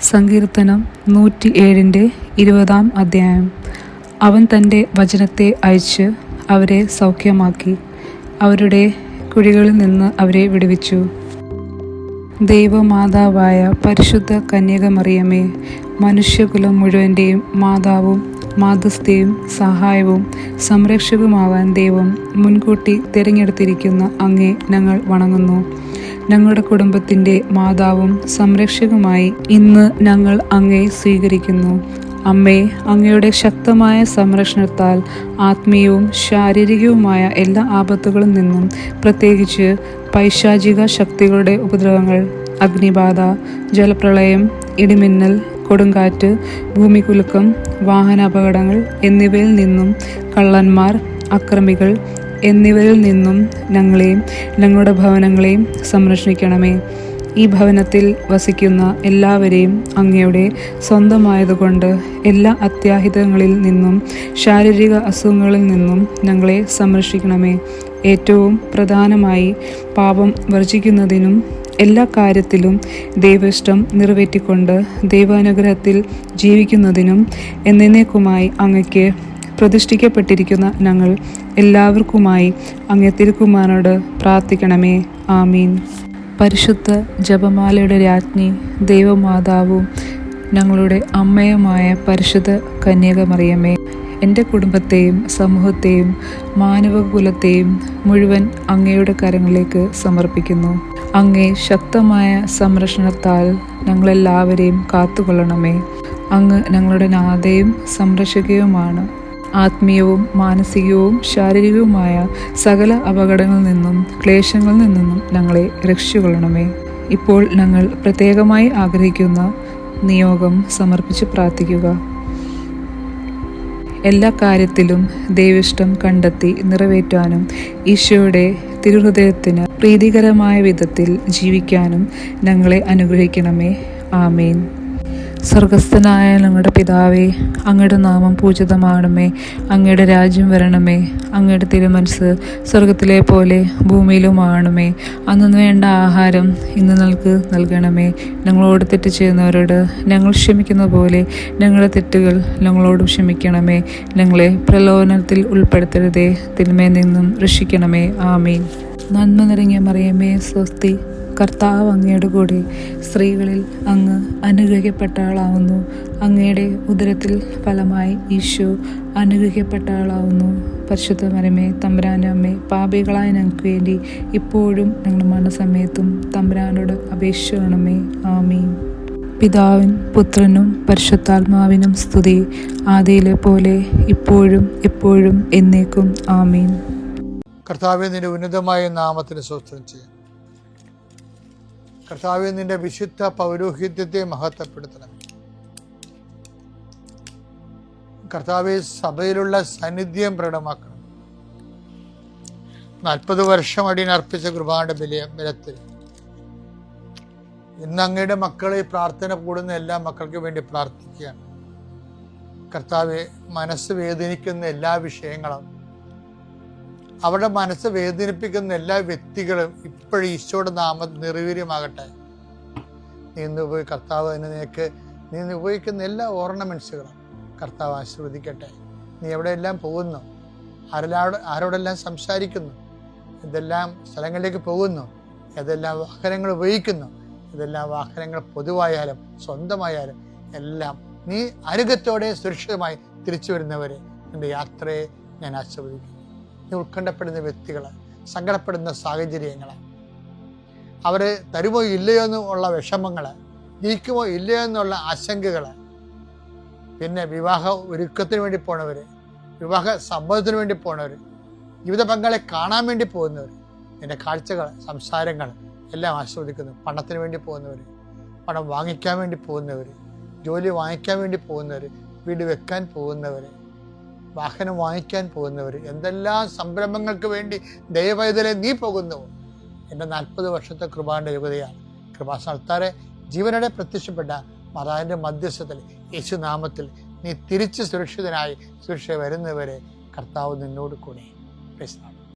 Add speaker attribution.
Speaker 1: സങ്കീർത്തനം 107 അധ്യായം. അവൻ തൻ്റെ വചനത്തെ അയച്ച് അവരെ സൗഖ്യമാക്കി, അവരുടെ കുഴികളിൽ നിന്ന് അവരെ വിടുവിച്ചു. ദൈവമാതാവായ പരിശുദ്ധ കന്യകമറിയമേ, മനുഷ്യകുലം മുഴുവൻ്റെയും മാതാവും മാധ്യസ്ഥയും സഹായവും സംരക്ഷകവുമാവാൻ ദൈവം മുൻകൂട്ടി തിരഞ്ഞെടുത്തിരിക്കുന്ന അങ്ങേ ഞങ്ങൾ വണങ്ങുന്നു. ഞങ്ങളുടെ കുടുംബത്തിൻ്റെ മാതാവും സംരക്ഷകമായി ഇന്ന് ഞങ്ങൾ അങ്ങേ സ്വീകരിക്കുന്നു. അമ്മേ, അങ്ങയുടെ ശക്തമായ സംരക്ഷണത്താൽ ആത്മീയവും ശാരീരികവുമായ എല്ലാ ആപത്തുകളിൽ നിന്നും, പ്രത്യേകിച്ച് പൈശാചിക ശക്തികളുടെ ഉപദ്രവങ്ങൾ, അഗ്നിബാധ, ജലപ്രളയം, ഇടിമിന്നൽ, കൊടുങ്കാറ്റ്, ഭൂമികുലുക്കം, വാഹനാപകടങ്ങൾ എന്നിവയിൽ നിന്നും, കള്ളന്മാർ, അക്രമികൾ എന്നിവരിൽ നിന്നും ഞങ്ങളെയും ഞങ്ങളുടെ ഭവനങ്ങളെയും സംരക്ഷിക്കണമേ. ഈ ഭവനത്തിൽ വസിക്കുന്ന എല്ലാവരെയും അങ്ങയുടെ സ്വന്തമായതുകൊണ്ട് എല്ലാ അത്യാഹിതങ്ങളിൽ നിന്നും ശാരീരിക അസുഖങ്ങളിൽ നിന്നും ഞങ്ങളെ സംരക്ഷിക്കണമേ. ഏറ്റവും പ്രധാനമായി പാപം വർജിക്കുന്നതിനും എല്ലാ കാര്യത്തിലും ദൈവേഷ്ടം നിറവേറ്റിക്കൊണ്ട് ദൈവാനുഗ്രഹത്തിൽ ജീവിക്കുന്നതിനും എന്നേക്കുമായി അങ്ങയ്ക്ക് പ്രതിഷ്ഠിക്കപ്പെട്ടിരിക്കുന്ന ഞങ്ങൾ എല്ലാവർക്കുമായി അങ്ങേ തിരുക്കുമാരനോട് പ്രാർത്ഥിക്കണമേ. ആമീൻ. പരിശുദ്ധ ജപമാലയുടെ രാജ്ഞി, ദൈവമാതാവും ഞങ്ങളുടെ അമ്മയുമായ പരിശുദ്ധ കന്യകമറിയമേ, എൻ്റെ കുടുംബത്തെയും സമൂഹത്തെയും മാനവകുലത്തെയും മുഴുവൻ അങ്ങയുടെ കരങ്ങളിലേക്ക് സമർപ്പിക്കുന്നു. അങ്ങേ ശക്തമായ സംരക്ഷണത്താൽ ഞങ്ങളെല്ലാവരെയും കാത്തുകൊള്ളണമേ. അങ്ങ് ഞങ്ങളുടെ നാഥയും സംരക്ഷകയുമാണ്. ആത്മീയവും മാനസികവും ശാരീരികവുമായ സകല അപകടങ്ങളിൽ നിന്നും ക്ലേശങ്ങളിൽ നിന്നും ഞങ്ങളെ രക്ഷിക്കൊള്ളണമേ. ഇപ്പോൾ ഞങ്ങൾ പ്രത്യേകമായി ആഗ്രഹിക്കുന്ന നിയോഗം സമർപ്പിച്ച് പ്രാർത്ഥിക്കുക. എല്ലാ കാര്യത്തിലും ദൈവിഷ്ടം കണ്ടെത്തി നിറവേറ്റാനും ഈശോയുടെ തിരുഹൃദയത്തിന് പ്രീതികരമായ വിധത്തിൽ ജീവിക്കാനും ഞങ്ങളെ അനുഗ്രഹിക്കണമേ. ആമേൻ. സ്വർഗസ്ഥനായ ഞങ്ങളുടെ പിതാവേ, അങ്ങയുടെ നാമം പൂജിതമാകണമേ. അങ്ങയുടെ രാജ്യം വരണമേ. അങ്ങയുടെ തിരുമനസ്സ് സ്വർഗത്തിലെ പോലെ ഭൂമിയിലുമാകണമേ. അന്നു വേണ്ട ആഹാരം ഇന്ന് ഞങ്ങൾക്ക് നൽകണമേ. ഞങ്ങളോട് തെറ്റ് ചെയ്യുന്നവരോട് ഞങ്ങൾ ക്ഷമിക്കുന്ന പോലെ ഞങ്ങളുടെ തെറ്റുകൾ ഞങ്ങളോടും ക്ഷമിക്കണമേ. ഞങ്ങളെ പ്രലോഭനത്തിൽ ഉൾപ്പെടുത്തരുതേ, തിന്മയിൽ നിന്നും രക്ഷിക്കണമേ. ആമീൻ. നന്മ നിറഞ്ഞ മറിയമേ, സ്വസ്തി, കർത്താവ് അങ്ങയുടെ കൂടെ സ്ത്രീകളിൽ അങ്ങ് അനുഗ്രഹിക്കപ്പെട്ട ആളാവുന്നു. അങ്ങയുടെ ഉദരത്തിൽ ഫലമായി ഈശോ അനുഗ്രഹിക്കപ്പെട്ട ആളാവുന്നു. പരിശുദ്ധ മറിയമേ, തമ്പുരാൻ്റെ അമ്മേ, പാപികളായ ഞങ്ങൾക്ക് വേണ്ടി ഇപ്പോഴും ഞങ്ങളുടെ മരണസമയത്തും തമ്പുരാനോട് അപേക്ഷിക്കണമേ. ആമീൻ. പിതാവിനും പുത്രനും പരിശുദ്ധാത്മാവിനും സ്തുതി, ആദിയിലെ പോലെ ഇപ്പോഴും എപ്പോഴും എന്നേക്കും. ആമീൻ.
Speaker 2: കർത്താവേ, നിന്റെ ഉന്നതമായ നാമത്തിന് സ്തോത്രം ചെയ്യാം. കർത്താവേ, നിന്റെ വിശുദ്ധ പൗരോഹിത്യത്തെ മഹത്വപ്പെടുത്തണം. കർത്താവേ, സഭയിലുള്ള സാന്നിധ്യം പ്രകടമാക്കണം. 40 വർഷം അടിയനർപ്പിച്ച കൃപാന്റെ ബലത്തിൽ ഇന്ന് അങ്ങയുടെ മക്കളെ പ്രാർത്ഥന കൂടുന്ന എല്ലാ മക്കൾക്ക് വേണ്ടി പ്രാർത്ഥിക്കുകയാണ്. കർത്താവെ, മനസ്സ് വേദനിക്കുന്ന എല്ലാ വിഷയങ്ങളും, അവരുടെ മനസ്സ് വേദനിപ്പിക്കുന്ന എല്ലാ വ്യക്തികളും ഇപ്പോഴും ഈശോയുടെ നാമം നിർവീര്യമാകട്ടെ. നീ ഇന്ന് കർത്താവ് തന്നെ നീ ഉപയോഗിക്കുന്ന എല്ലാ ഓർണമെന്റ്സുകളും കർത്താവ് ആശീർവദിക്കട്ടെ. നീ എവിടെയെല്ലാം പോകുന്നു, ആരോടെല്ലാം സംസാരിക്കുന്നു, ഇതെല്ലാം സ്ഥലങ്ങളിലേക്ക് പോകുന്നു, ഏതെല്ലാം വാഹനങ്ങൾ ഉപയോഗിക്കുന്നു, ഇതെല്ലാം വാഹനങ്ങൾ പൊതുവായാലും സ്വന്തമായാലും എല്ലാം നീ ആരോഗ്യത്തോടെ സുരക്ഷിതമായി തിരിച്ചു വരുന്നവരെ നിന്റെ യാത്രയെ ഞാൻ ആശീർവദിക്കുന്നു. നീ ഉത്കണ്ഠപ്പെടുന്ന വ്യക്തികൾ, സങ്കടപ്പെടുന്ന സാഹചര്യങ്ങൾ, അവർ തരുമോ ഇല്ലയോ എന്നുള്ള വിഷമങ്ങൾ, ജയിക്കുമോ ഇല്ലയോ എന്നുള്ള ആശങ്കകൾ, പിന്നെ വിവാഹ ഒരുക്കത്തിന് വേണ്ടി പോണവർ, വിവാഹ സമ്മതത്തിന് വേണ്ടി പോണവർ, ജീവിത പങ്കാളെ കാണാൻ വേണ്ടി പോകുന്നവർ, നിന്റെ കാഴ്ചകൾ, സംസാരങ്ങൾ എല്ലാം ആസ്വദിക്കുന്നു. പണത്തിന് വേണ്ടി പോകുന്നവർ, പണം വാങ്ങിക്കാൻ വേണ്ടി പോകുന്നവർ, ജോലി വാങ്ങിക്കാൻ വേണ്ടി പോകുന്നവർ, വീട് വെക്കാൻ പോകുന്നവർ, വാഹനം വാങ്ങിക്കാൻ പോകുന്നവർ, എന്തെല്ലാം സംരംഭങ്ങൾക്ക് വേണ്ടി ദൈവവൈതലെ നീ പോകുന്നു. എൻ്റെ 40 വർഷത്തെ കൃപാന്റെ യോഗ്യതയാണ്. കൃപാസ്ഥാനത്താരെ ജീവനോടെ പ്രത്യക്ഷപ്പെട്ട മാതാവിൻ്റെ മധ്യസ്ഥത്തിൽ യേശുനാമത്തിൽ നീ തിരിച്ച് സുരക്ഷിതനായി സുരക്ഷ വരുന്നവരെ കർത്താവ് നിന്നോട് കൂടെ.